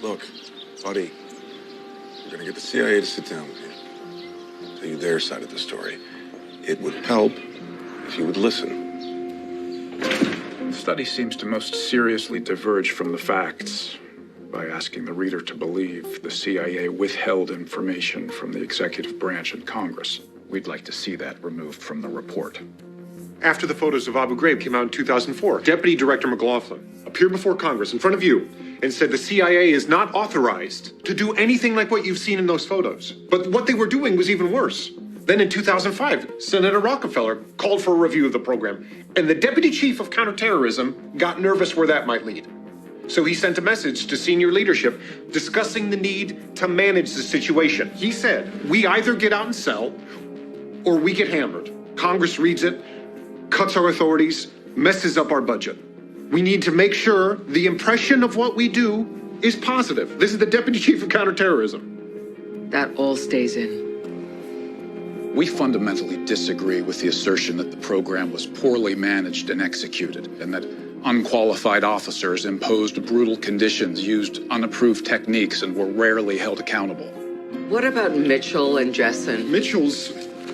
Look, buddy, we're gonna get the CIA to sit down with you, tell you their side of the story. It would help if you would listen. The study seems to most seriously diverge from the facts by asking the reader to believe the CIA withheld information from the executive branch and Congress. We'd like to see that removed from the report. After the photos of Abu Ghraib came out in 2004, Deputy Director McLaughlin appeared before Congress in front of you and said the CIA is not authorized to do anything like what you've seen in those photos. But what they were doing was even worse. Then in 2005, Senator Rockefeller called for a review of the program, and the Deputy Chief of Counterterrorism got nervous where that might lead. So he sent a message to senior leadership discussing the need to manage the situation. He said, we either get out and sell, or we get hammered. Congress reads it, cuts our authorities, messes up our budget. We need to make sure the impression of what we do is positive. This is the Deputy Chief of Counterterrorism. That all stays in. We fundamentally disagree with the assertion that the program was poorly managed and executed, and that unqualified officers imposed brutal conditions, used unapproved techniques, and were rarely held accountable. What about Mitchell and Jessen? Mitchell's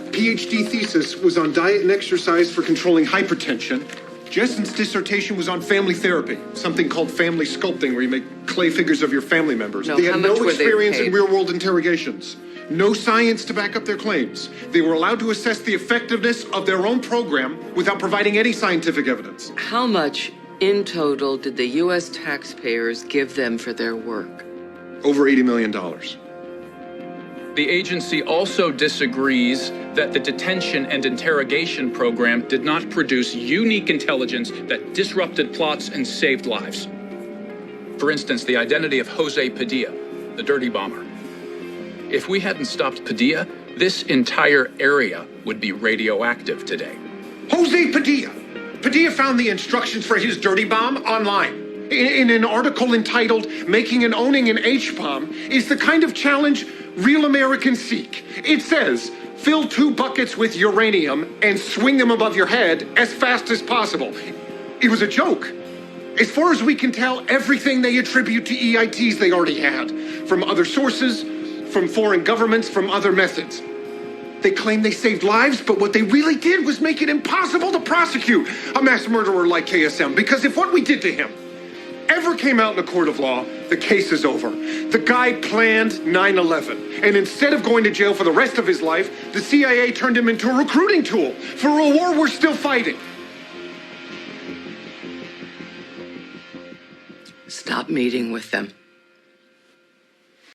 PhD thesis was on diet and exercise for controlling hypertension. Jessen's dissertation was on family therapy, something called family sculpting, where you make clay figures of your family members. No, they had no experience in paid? real-world interrogations. No science to back up their claims. They were allowed to assess the effectiveness of their own program without providing any scientific evidence. How much in total did the U.S. taxpayers give them for their work? Over $80 million. The agency also disagrees that the detention and interrogation program did not produce unique intelligence that disrupted plots and saved lives. For instance, the identity of Jose Padilla, the dirty bomber. If we hadn't stopped Padilla, this entire area would be radioactive today. Jose Padilla! Padilla found the instructions for his dirty bomb online. In an article entitled Making and Owning an H-Bomb is the kind of challenge real Americans seek. It says, fill 2 buckets with uranium and swing them above your head as fast as possible. It was a joke. As far as we can tell, everything they attribute to EITs they already had, from other sources, from foreign governments, from other methods. They claim they saved lives, but what they really did was make it impossible to prosecute a mass murderer like KSM, because if what we did to him ever came out in a court of law, the case is over. The guy planned 9/11, and instead of going to jail for the rest of his life, the CIA turned him into a recruiting tool for a war we're still fighting. Stop meeting with them.